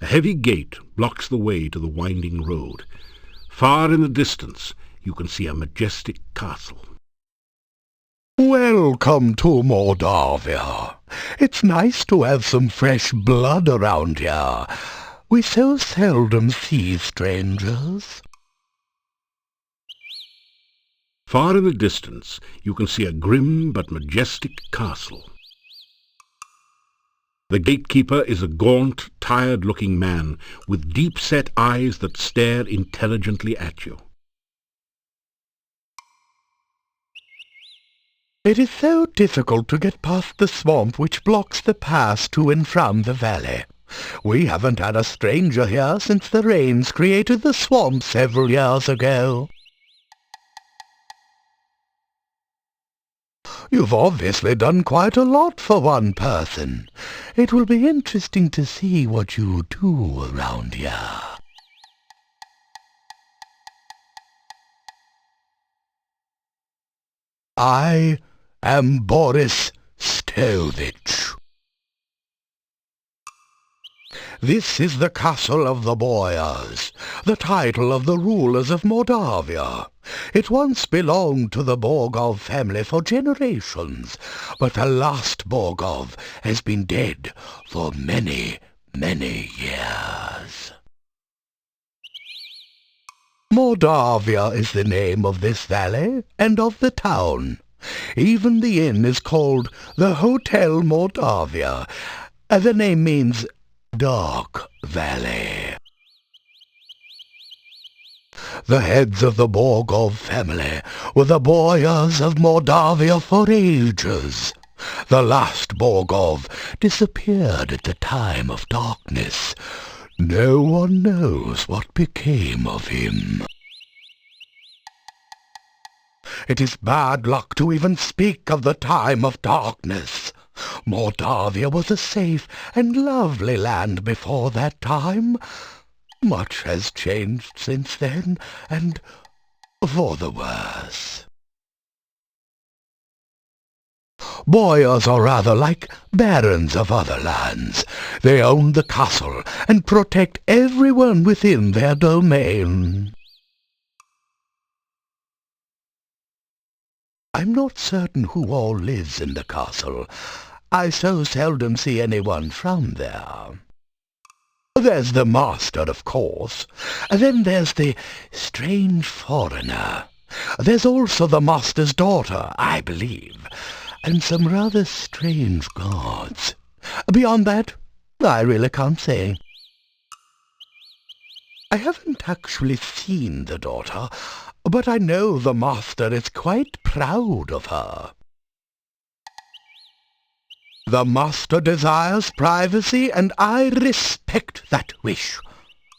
heavy gate blocks the way to the winding road. Far in the distance you can see a majestic castle. Welcome to Mordavia. It's nice to have some fresh blood around here. We so seldom see strangers. Far in the distance you can see a grim but majestic castle. The gatekeeper is a gaunt, tired-looking man with deep-set eyes that stare intelligently at you. It is so difficult to get past the swamp which blocks the pass to and from the valley. We haven't had a stranger here since the rains created the swamp several years ago. You've obviously done quite a lot for one person. It will be interesting to see what you do around here. I am Boris Stovich. This is the castle of the Boyars, the title of the rulers of Mordavia. It once belonged to the Borgov family for generations, but the last Borgov has been dead for many, many years. Mordavia is the name of this valley and of the town. Even the inn is called the Hotel Mordavia. The name means Dark Valley. The heads of the Borgov family were the Boyars of Mordavia for ages. The last Borgov disappeared at the time of darkness. No one knows what became of him. It is bad luck to even speak of the time of darkness. Mordavia was a safe and lovely land before that time. Much has changed since then, and for the worse. Boyars are rather like barons of other lands. They own the castle and protect everyone within their domain. I'm not certain who all lives in the castle. I so seldom see anyone from there. There's the master, of course. Then there's the strange foreigner. There's also the master's daughter, I believe, and some rather strange guards. Beyond that, I really can't say. I haven't actually seen the daughter, but I know the master is quite proud of her. The master desires privacy, and I respect that wish.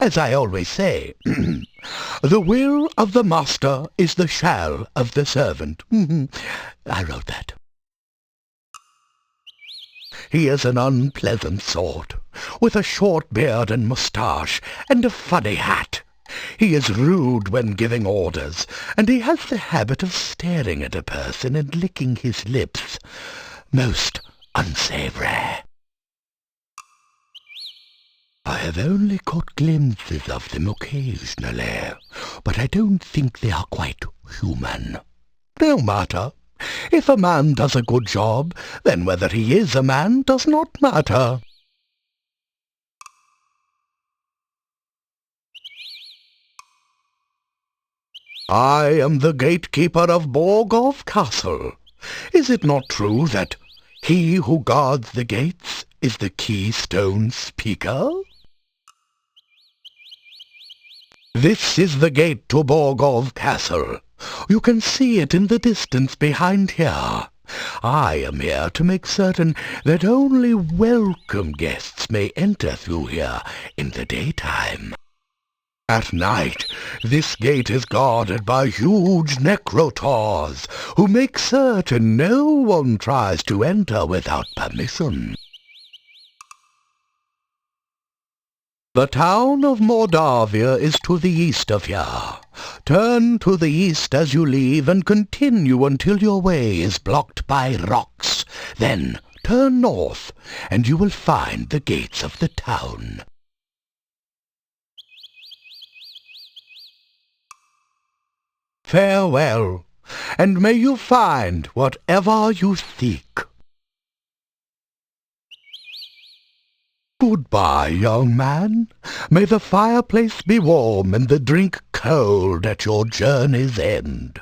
As I always say, the will of the master is the shall of the servant. I wrote that. He is an unpleasant sort, with a short beard and moustache, and a funny hat. He is rude when giving orders, and he has the habit of staring at a person and licking his lips. Most unsavory. I have only caught glimpses of them occasionally, but I don't think they are quite human. No matter. If a man does a good job, then whether he is a man does not matter. I am the gatekeeper of Borgov Castle. Is it not true that he who guards the gates is the keystone speaker? This is the gate to Borgov Castle. You can see it in the distance behind here. I am here to make certain that only welcome guests may enter through here in the daytime. At night, this gate is guarded by huge necrotaurs, who make certain no one tries to enter without permission. The town of Mordavia is to the east of here. Turn to the east as you leave and continue until your way is blocked by rocks. Then turn north, and you will find the gates of the town. Farewell, and may you find whatever you seek. Goodbye, young man. May the fireplace be warm and the drink cold at your journey's end.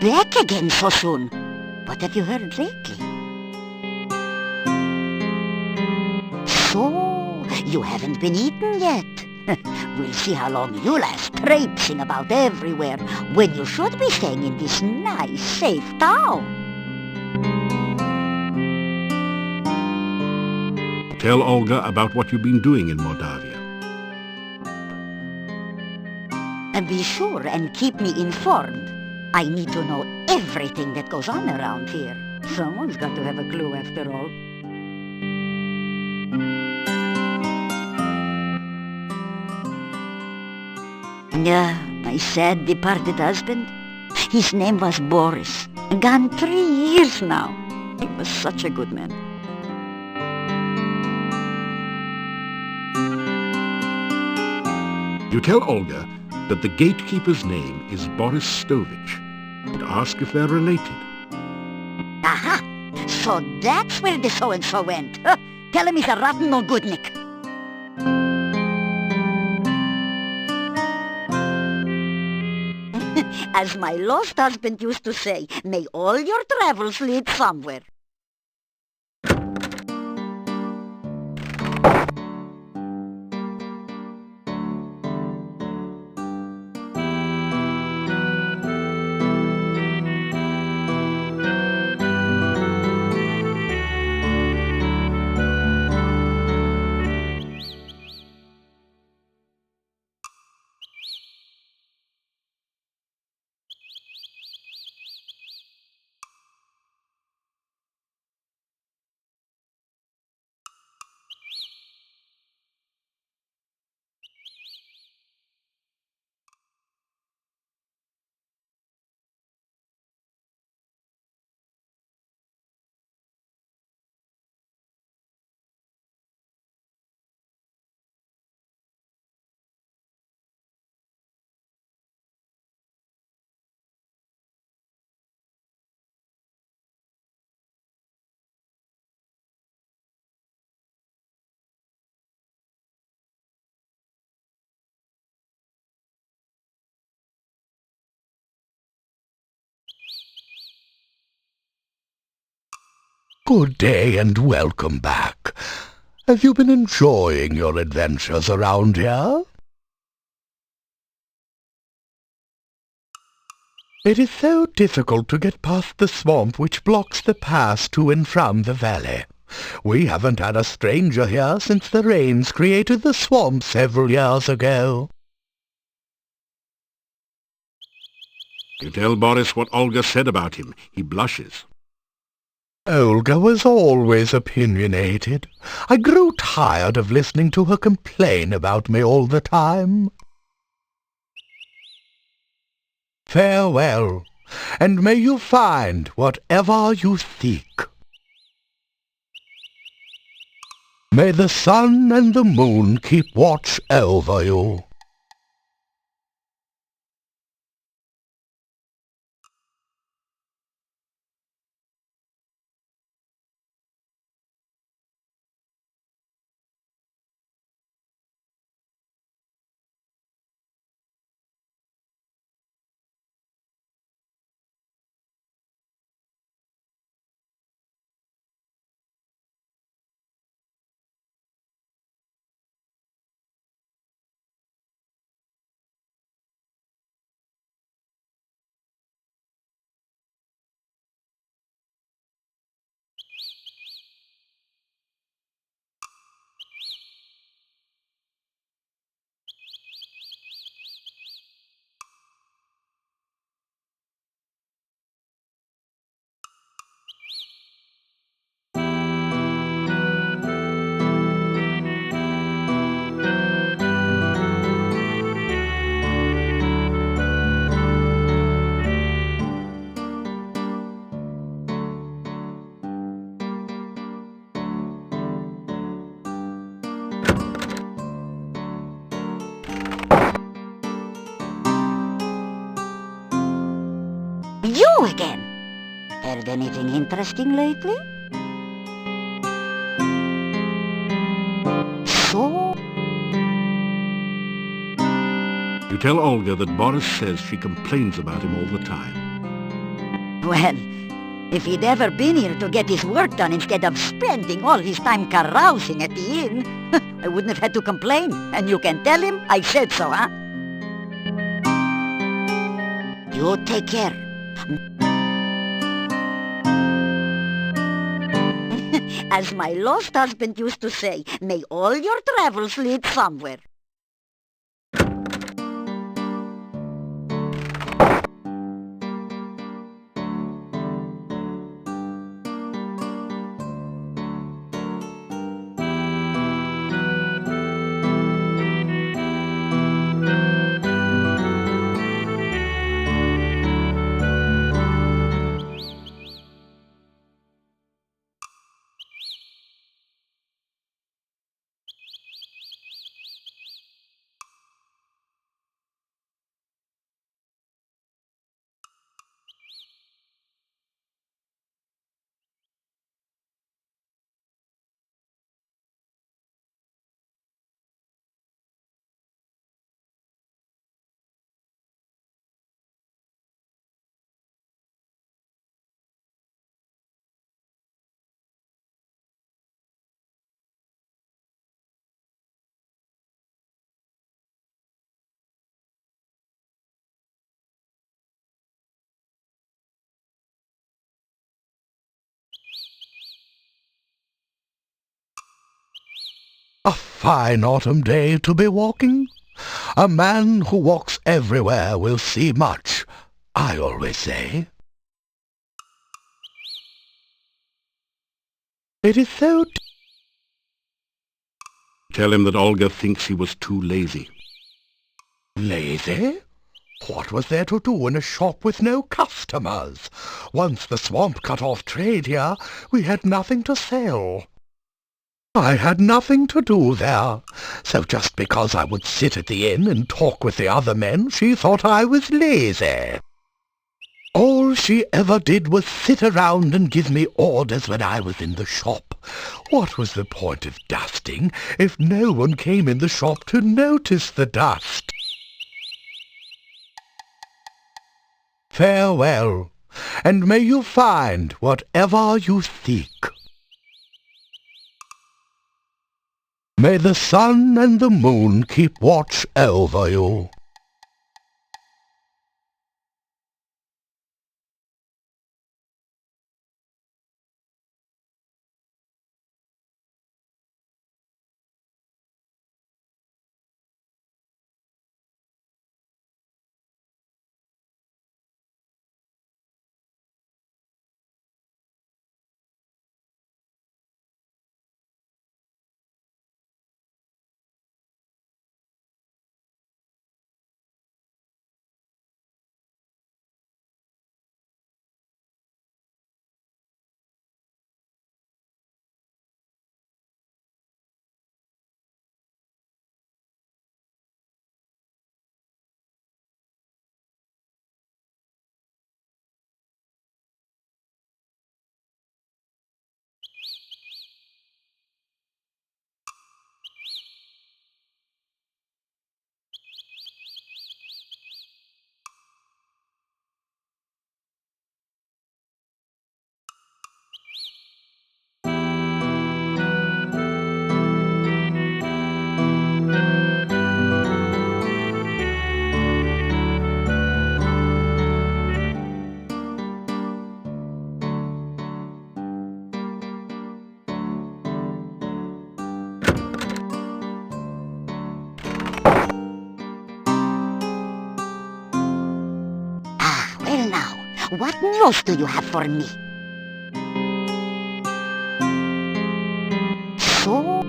Back again so soon? What have you heard lately? So, you haven't been eaten yet. We'll see how long you last traipsing about everywhere when you should be staying in this nice, safe town. Tell Olga about what you've been doing in Moldavia. And be sure and keep me informed. I need to know everything that goes on around here. Someone's got to have a clue after all. My sad departed husband, his name was Boris. Gone 3 years now. He was such a good man. You tell Olga that the gatekeeper's name is Boris Stovich, and ask if they're related. Aha! So that's where the so-and-so went. Huh? Tell him he's a rotten no-goodnik. As my lost husband used to say, may all your travels lead somewhere. Good day and welcome back. Have you been enjoying your adventures around here? It is so difficult to get past the swamp which blocks the pass to and from the valley. We haven't had a stranger here since the rains created the swamp several years ago. You tell Boris what Olga said about him. He blushes. Olga was always opinionated. I grew tired of listening to her complain about me all the time. Farewell, and may you find whatever you seek. May the sun and the moon keep watch over you. You again! Heard anything interesting lately? So? You tell Olga that Boris says she complains about him all the time. Well, if he'd ever been here to get his work done instead of spending all his time carousing at the inn, I wouldn't have had to complain. And you can tell him I said so, huh? You take care. As my lost husband used to say, may all your travels lead somewhere. A fine autumn day to be walking. A man who walks everywhere will see much, I always say. It is so Tell him that Olga thinks he was too lazy. lazy. What was there to do in a shop with no customers? Once the swamp cut off trade here, we had nothing to sell. I had nothing to do there, so just because I would sit at the inn and talk with the other men, she thought I was lazy. All she ever did was sit around and give me orders when I was in the shop. What was the point of dusting if no one came in the shop to notice the dust? Farewell, and may you find whatever you seek. May the sun and the moon keep watch over you. Well now, what news do you have for me? So?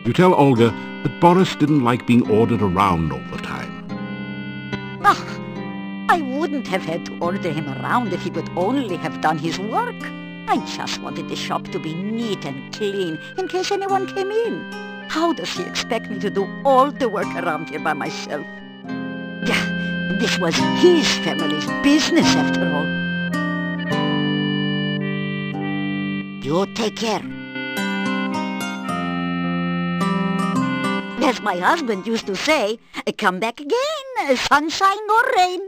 You tell Olga that Boris didn't like being ordered around all the time. Ah, I wouldn't have had to order him around if he would only have done his work. I just wanted the shop to be neat and clean in case anyone came in. How does he expect me to do all the work around here by myself? Yeah, This was his family's business after all. You take care. As my husband used to say, come back again, sunshine or rain.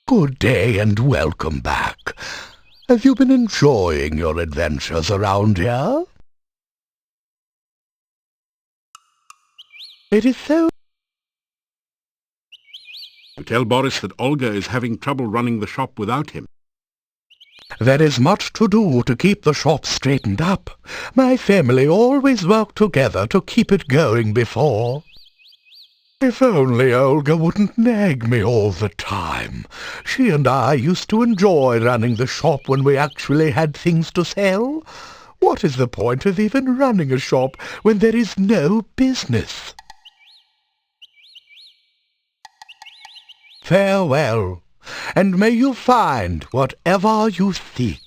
Good day and welcome back. Have you been enjoying your adventures around here? It is so... Tell Boris that Olga is having trouble running the shop without him. There is much to do to keep the shop straightened up. My family always worked together to keep it going before. If only Olga wouldn't nag me all the time. She and I used to enjoy running the shop when we actually had things to sell. What is the point of even running a shop when there is no business? Farewell, and may you find whatever you seek.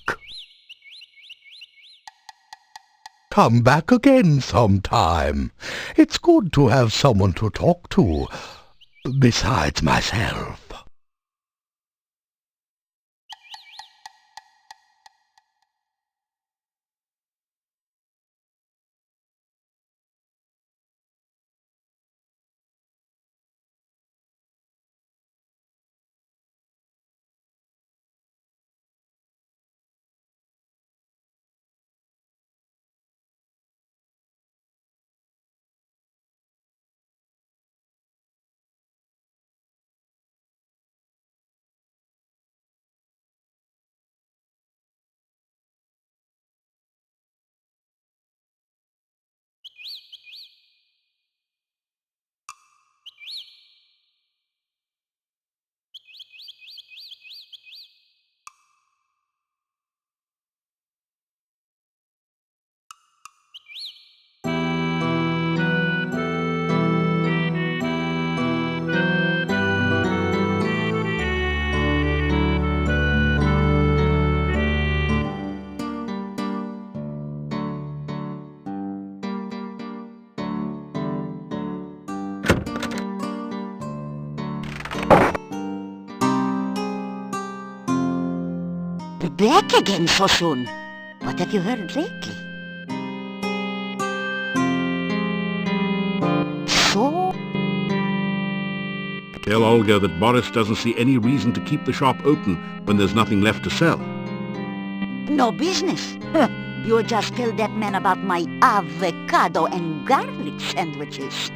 Come back again sometime. It's good to have someone to talk to, besides myself. Back again so soon. What have you heard lately? So? Tell Olga that Boris doesn't see any reason to keep the shop open when there's nothing left to sell. No business. You just tell that man about my avocado and garlic sandwiches.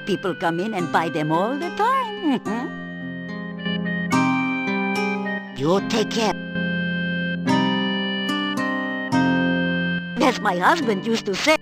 People come in and buy them all the time. You take care. As my husband used to say,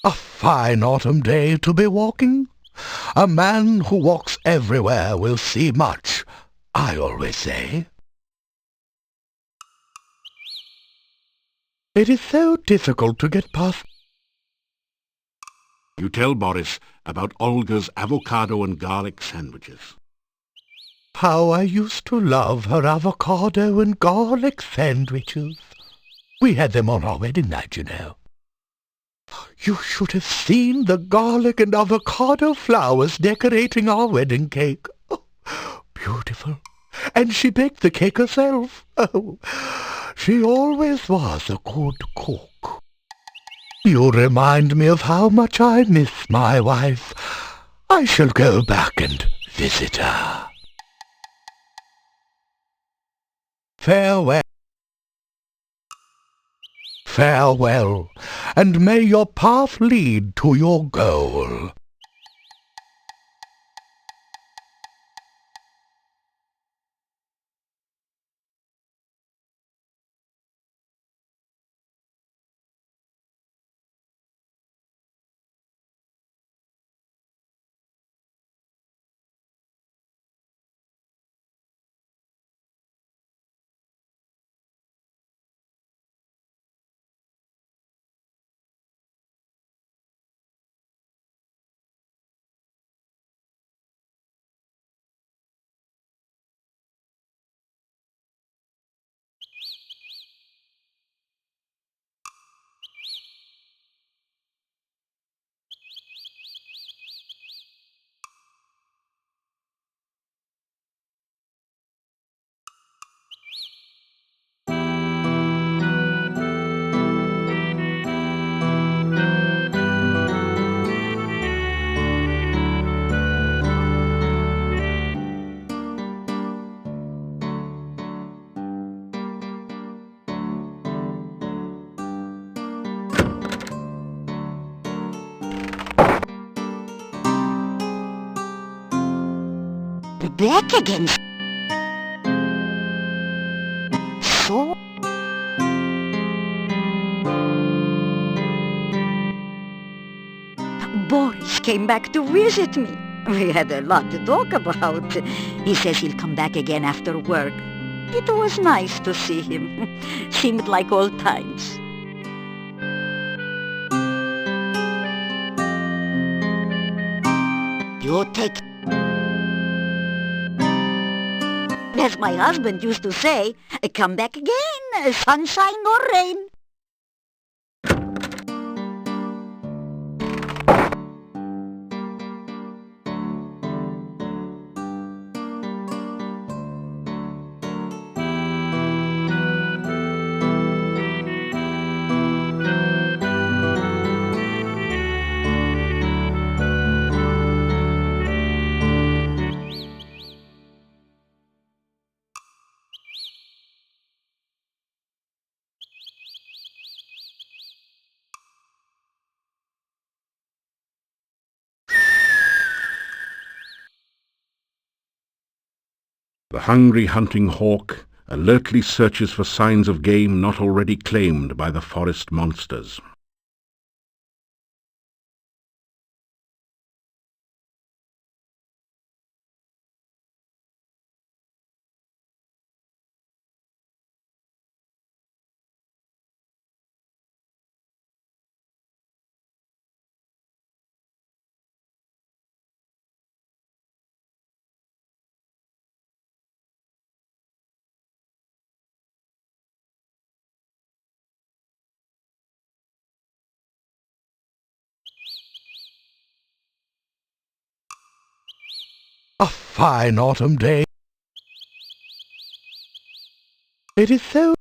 A fine autumn day to be walking. A man who walks everywhere will see much, I always say. It is so difficult to get past. You tell Boris about Olga's avocado and garlic sandwiches. How I used to love her avocado and garlic sandwiches. We had them on our wedding night, you know. You should have seen the garlic and avocado flowers decorating our wedding cake. Oh, beautiful. And she baked the cake herself. Oh, she always was a good cook. You remind me of how much I miss my wife. I shall go back and visit her. Farewell. Farewell, and may your path lead to your goal. Back again. So? Boris came back to visit me. We had a lot to talk about. He says he'll come back again after work. It was nice to see him. Seemed like old times. You take... As my husband used to say, come back again, sunshine or rain. The hungry hunting hawk alertly searches for signs of game not already claimed by the forest monsters. A fine autumn day. It is so...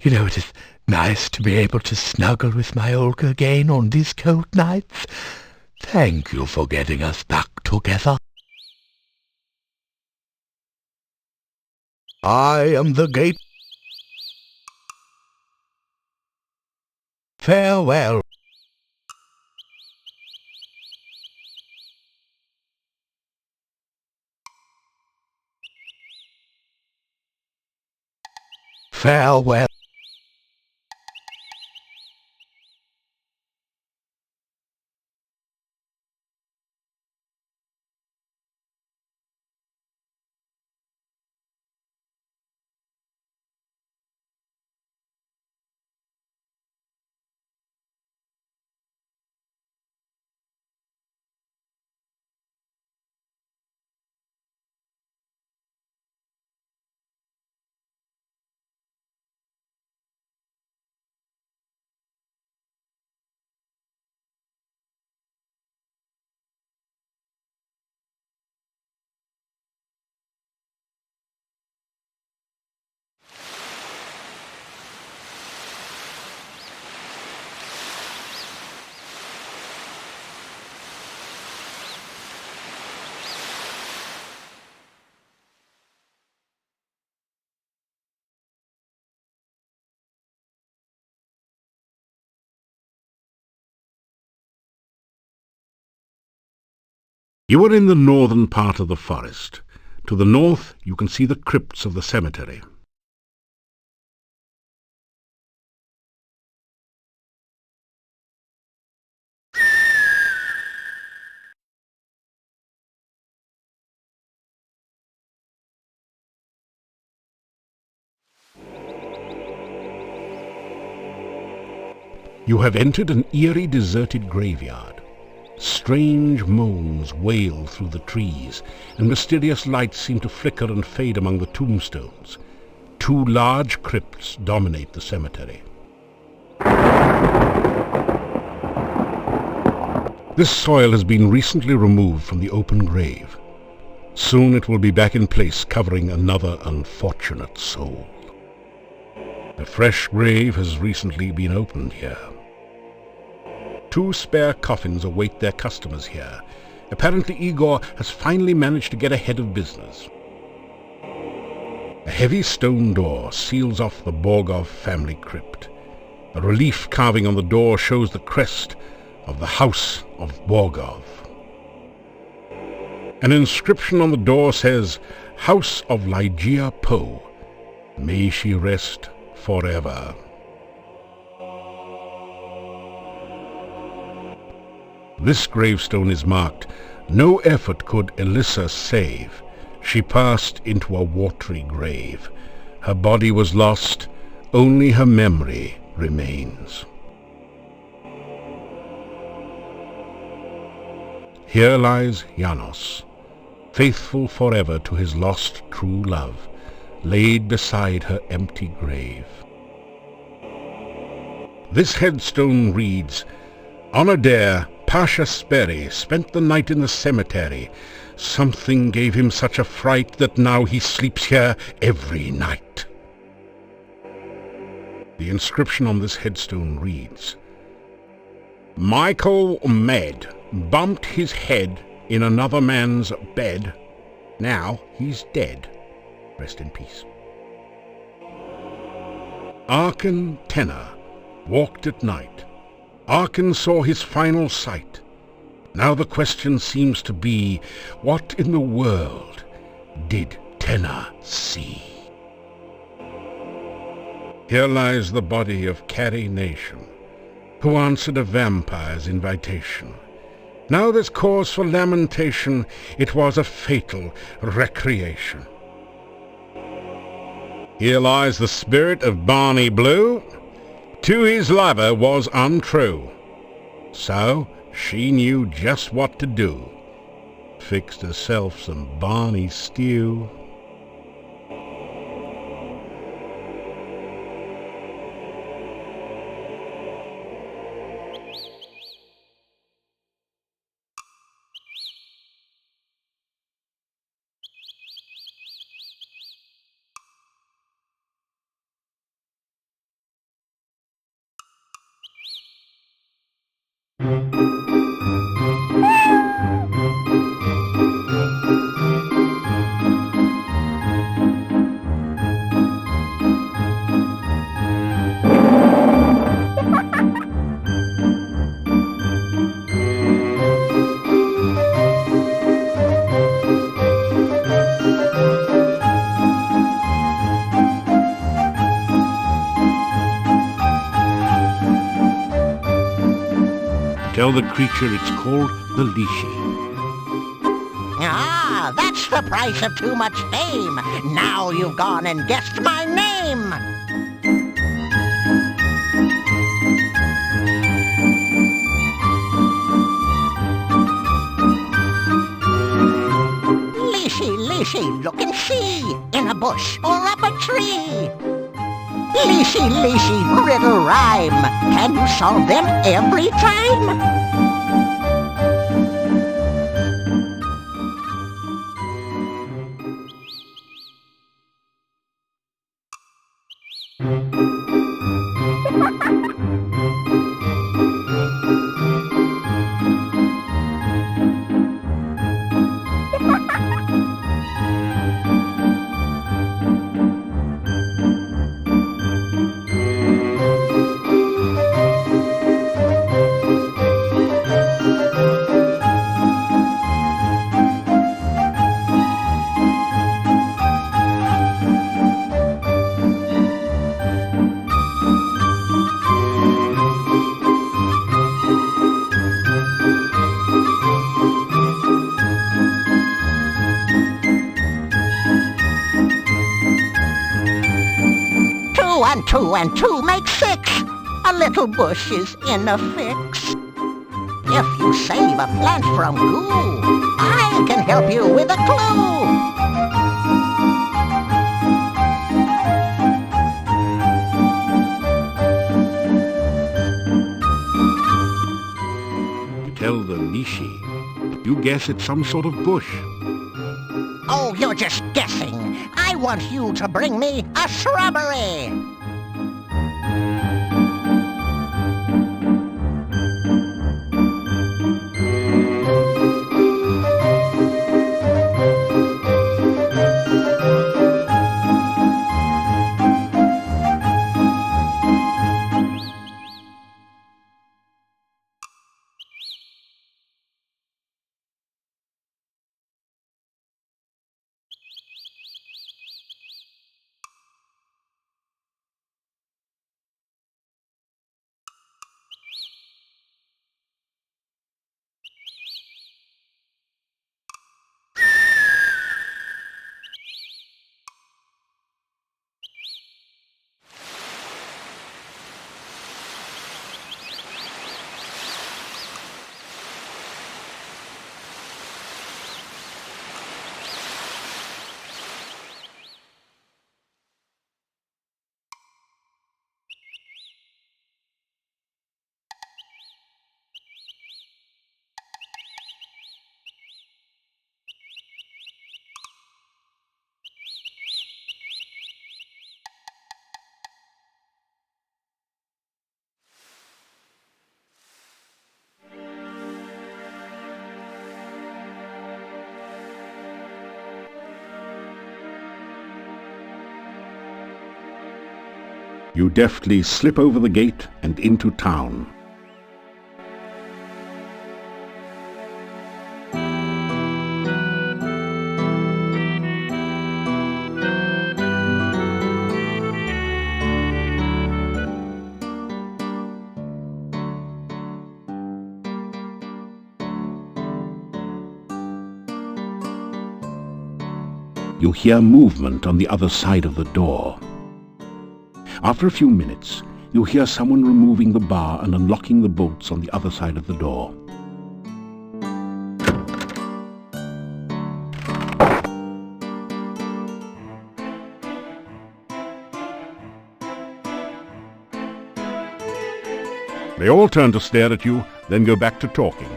You know, it is nice to be able to snuggle with my Olga again on these cold nights. Thank you for getting us back together. I am the gate. Farewell. Farewell. You are in the northern part of the forest. To the north you can see the crypts of the cemetery. You have entered an eerie, deserted graveyard. Strange moans wail through the trees, and mysterious lights seem to flicker and fade among the tombstones. Two large crypts dominate the cemetery. This soil has been recently removed from the open grave. Soon it will be back in place, covering another unfortunate soul. A fresh grave has recently been opened here. Two spare coffins await their customers here. Apparently Igor has finally managed to get ahead of business. A heavy stone door seals off the Borgov family crypt. A relief carving on the door shows the crest of the House of Borgov. An inscription on the door says, House of Lygia Poe. May she rest forever. This gravestone is marked, no effort could Elissa save. She passed into a watery grave. Her body was lost, only her memory remains. Here lies Janos, faithful forever to his lost true love, laid beside her empty grave. This headstone reads, On a dare, Pasha Sperry spent the night in the cemetery. Something gave him such a fright that now he sleeps here every night. The inscription on this headstone reads, Michael Med bumped his head in another man's bed. Now he's dead. Rest in peace. Arkan Tenor walked at night. Arkan saw his final sight. Now the question seems to be, what in the world did Tenor see? Here lies the body of Carrie Nation, who answered a vampire's invitation. Now there's cause for lamentation, it was a fatal recreation. Here lies the spirit of Barney Blue. To his lover was untrue, so she knew just what to do. Fixed herself some Barney stew. the creature, it's called the Leshy. Ah, that's the price of too much fame. Now you've gone and guessed my name. Leshy, Leshy, look and see, in a bush or up a tree. Leshy, Leshy, riddle rhyme, can you solve them every time? 2 and 2 make 6. A little bush is in a fix. If you save a plant from goo, I can help you with a clue. You tell the Leshy. You guess it's some sort of bush. Oh, you're just guessing. I want you to bring me a shrubbery. You deftly slip over the gate and into town. You hear movement on the other side of the door. After a few minutes, you hear someone removing the bar and unlocking the bolts on the other side of the door. They all turn to stare at you, then go back to talking.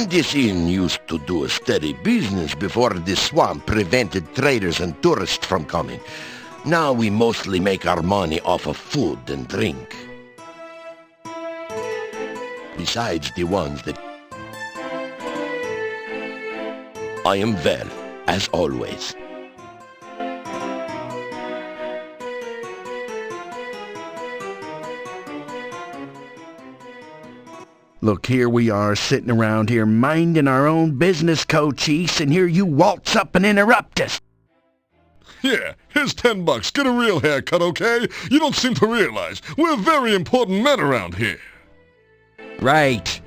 This inn used to do a steady business before this swamp prevented traders and tourists from coming. Now we mostly make our money off of food and drink. Besides the ones that... I am well, as always. Look, here we are sitting around here minding our own business, Cochise, and here you waltz up and interrupt us. Yeah, here's $10. Get a real haircut, okay? You don't seem to realize we're very important men around here. Right.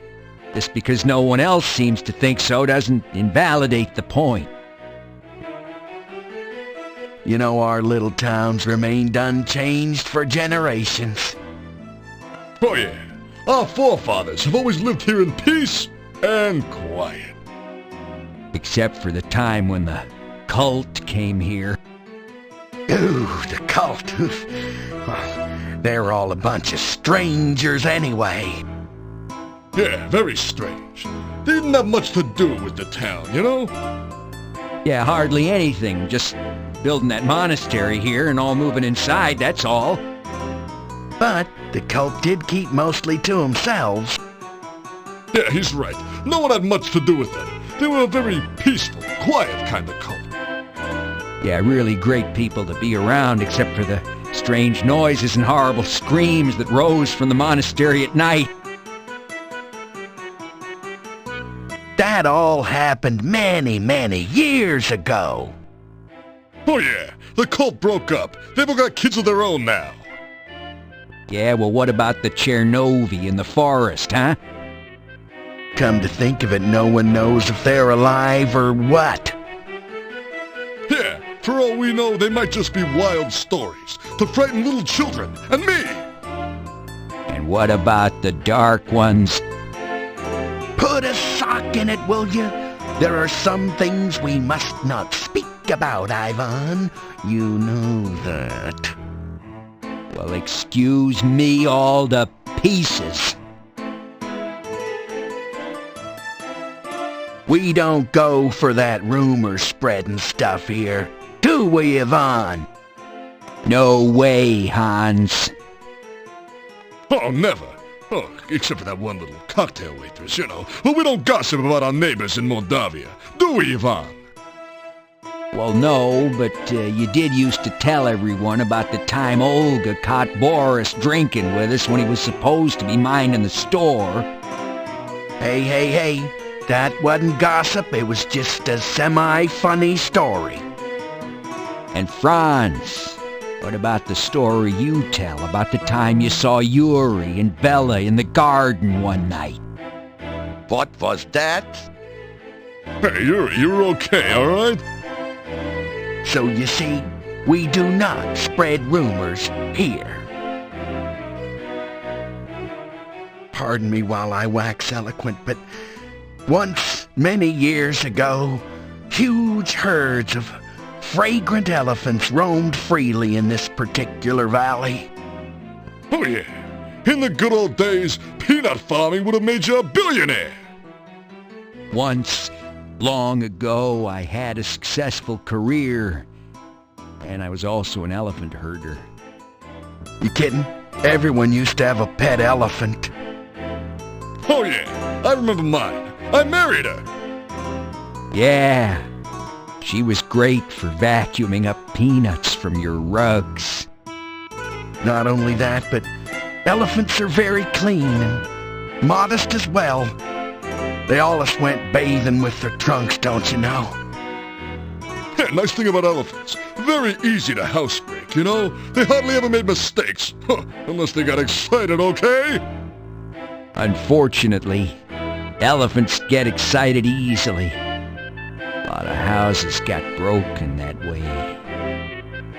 Just because no one else seems to think so doesn't invalidate the point. You know, our little town's remained unchanged for generations. Oh yeah, our forefathers have always lived here in peace and quiet. Except for the time when the cult came here. Ooh, the cult. They're all a bunch of strangers anyway. Yeah, very strange. They didn't have much to do with the town, you know? Yeah, hardly anything. Just building that monastery here and all moving inside, that's all. But the cult did keep mostly to themselves. Yeah, he's right. No one had much to do with them. They were a very peaceful, quiet kind of cult. Yeah, really great people to be around, except for the strange noises and horrible screams that rose from the monastery at night. That all happened many, many years ago. Oh yeah, the cult broke up. They've all got kids of their own now. Yeah, well, what about the Chernovi in the forest, huh? Come to think of it, no one knows if they're alive or what. Yeah, for all we know, they might just be wild stories to frighten little children and me. And what about the Dark Ones? Put a sock in it, will you? There are some things we must not speak about, Ivan. You know that. Well, excuse me all to pieces. We don't go for that rumor spreading stuff here, do we, Ivan? No way, Hans. Oh, never. Oh, except for that one little cocktail waitress, you know. But we don't gossip about our neighbors in Moldavia, do we, Ivan? Well, no, but you did used to tell everyone about the time Olga caught Boris drinking with us when he was supposed to be minding the store. Hey. That wasn't gossip, it was just a semi-funny story. And Franz, what about the story you tell about the time you saw Yuri and Bella in the garden one night? What was that? Hey, you're okay, all right? So you see, we do not spread rumors here. Pardon me while I wax eloquent, but once, many years ago, huge herds of fragrant elephants roamed freely in this particular valley. Oh yeah, in the good old days, peanut farming would have made you a billionaire. Once, long ago, I had a successful career, and I was also an elephant herder. You kidding? Everyone used to have a pet elephant. Oh yeah, I remember mine. I married her. Yeah, she was great for vacuuming up peanuts from your rugs. Not only that, but elephants are very clean and modest as well. They allus went bathing with their trunks, don't you know? Yeah, nice thing about elephants. Very easy to housebreak, you know? They hardly ever made mistakes. Unless they got excited, okay? Unfortunately, elephants get excited easily. A lot of houses got broken that way.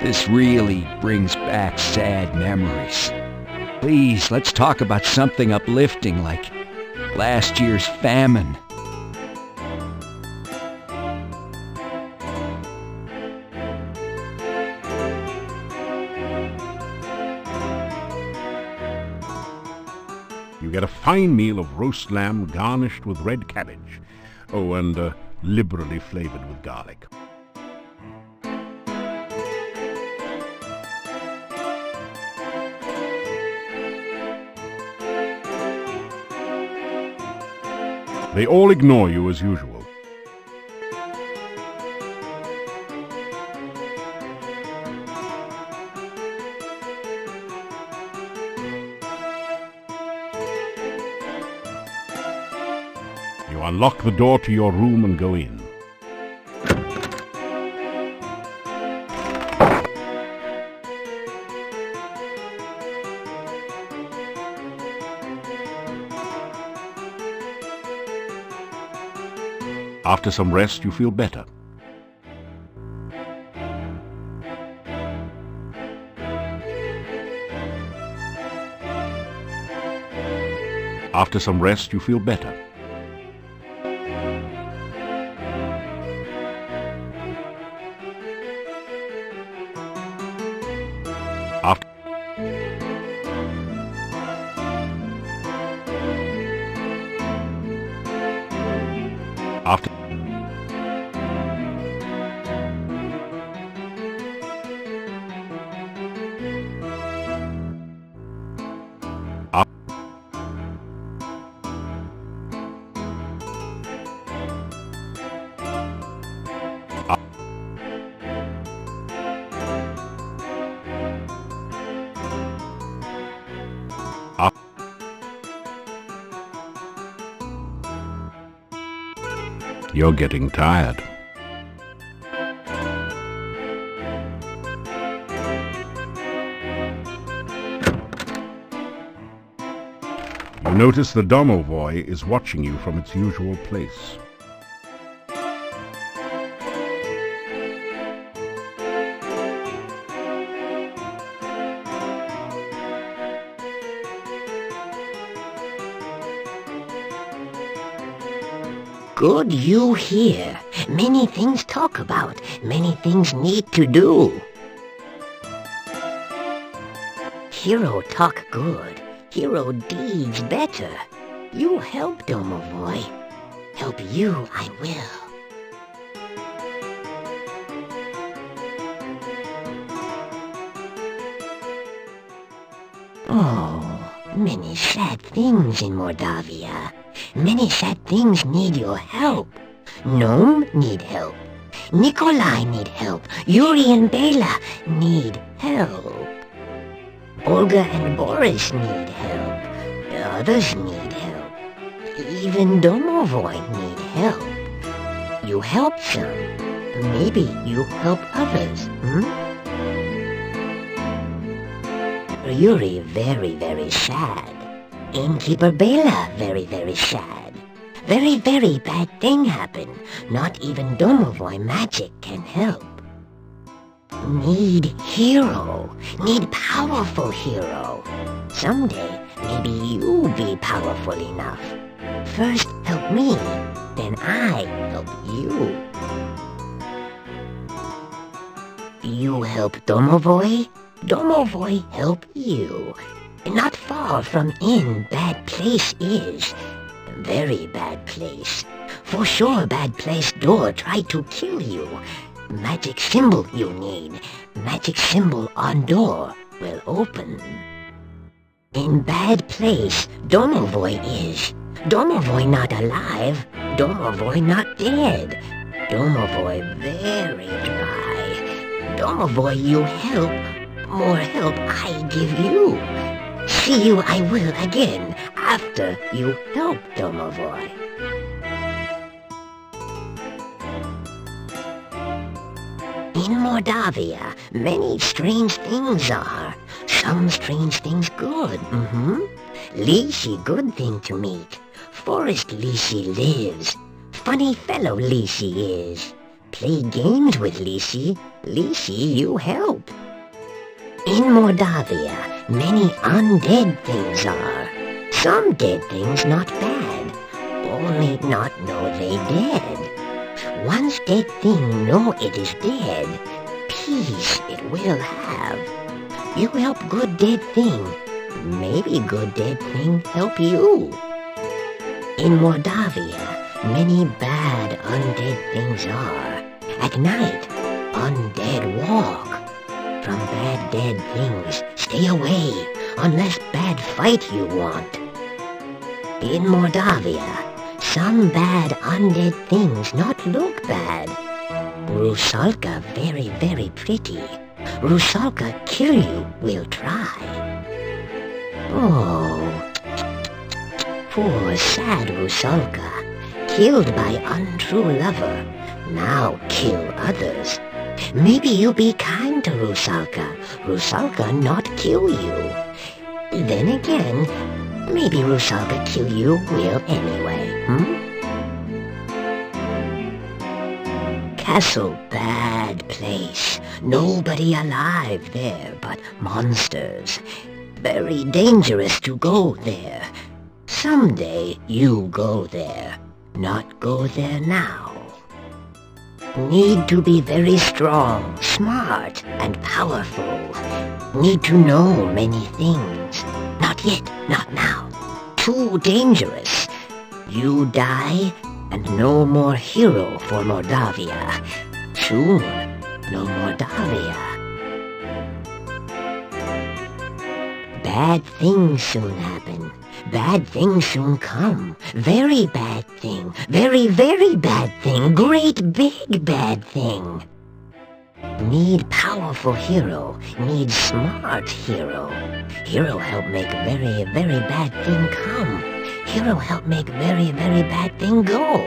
This really brings back sad memories. Please, let's talk about something uplifting like last year's famine. You get a fine meal of roast lamb garnished with red cabbage. Oh, and liberally flavored with garlic. They all ignore you as usual. You unlock the door to your room and go in. After some rest, you feel better. After some rest, you feel better. After After You're getting tired. You notice the domovoi is watching you from its usual place. Good you here. Many things talk about, many things need to do. Hero talk good, hero deeds better. You help, domovoi. Help you I will. Oh, many sad things in Mordavia. Many sad things need your help. Gnome need help. Nikolai need help. Yuri and Bela need help. Olga and Boris need help. Others need help. Even domovoi need help. You help some. Maybe you help others, Yuri very, very sad. Innkeeper Bela very, very sad. Very, very bad thing happened. Not even domovoi magic can help. Need hero. Need powerful hero. Someday, maybe you be powerful enough. First help me, then I help you. You help domovoi, domovoi help you. Not far from in bad place is. Very bad place. For sure bad place door try to kill you. Magic symbol you need. Magic symbol on door will open. In bad place domovoi is. Domovoi not alive. Domovoi not dead. Domovoi very dry. Domovoi you help. More help I give you. See you I will again, after you help domovoi. In Mordavia, many strange things are. Some strange things good, Leshy good thing to meet. Forest Leshy lives. Funny fellow Leshy is. Play games with Leshy. Leshy you help. In Mordavia, many undead things are. Some dead things not bad, only not know they dead. Once dead thing know it is dead, peace it will have. You help good dead thing, maybe good dead thing help you. In Mordavia, many bad undead things are. At night, undead walk. From bad dead things, stay away, unless bad fight you want. In Mordavia, some bad undead things not look bad. Rusalka very, very pretty. Rusalka kill you will try. Oh, poor sad Rusalka, killed by untrue lover, now kill others. Maybe you be kind to Rusalka. Rusalka not kill you. Then again, maybe Rusalka kill you will anyway, castle, bad place. Nobody alive there but monsters. Very dangerous to go there. Someday you go there, not go there now. Need to be very strong, smart, and powerful. Need to know many things. Not yet, not now. Too dangerous. You die, and no more hero for Mordavia. Soon, no Mordavia. Bad things soon happen. Bad things soon come. Very bad thing. Very, very bad thing. Great big bad thing. Need powerful hero. Need smart hero. Hero help make very, very bad thing come. Hero help make very, very bad thing go.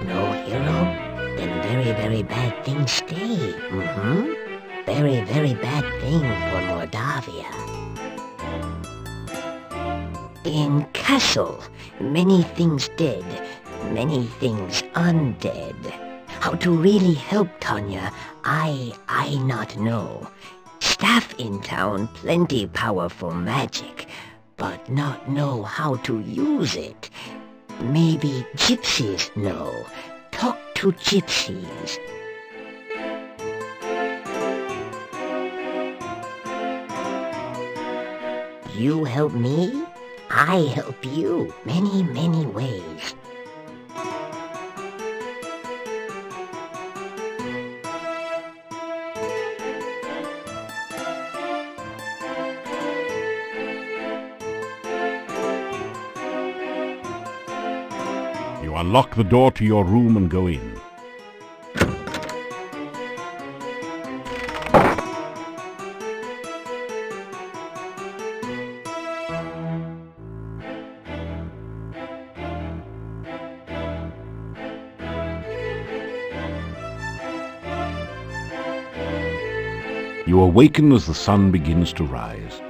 No hero, then very, very bad thing stay. Very, very bad thing for Mordavia. In castle, many things dead, many things undead. How to really help Tanya, I not know. Staff in town, plenty powerful magic, but not know how to use it. Maybe gypsies know. Talk to gypsies. You help me, I help you. Many, many ways. You unlock the door to your room and go in. You awaken as the sun begins to rise.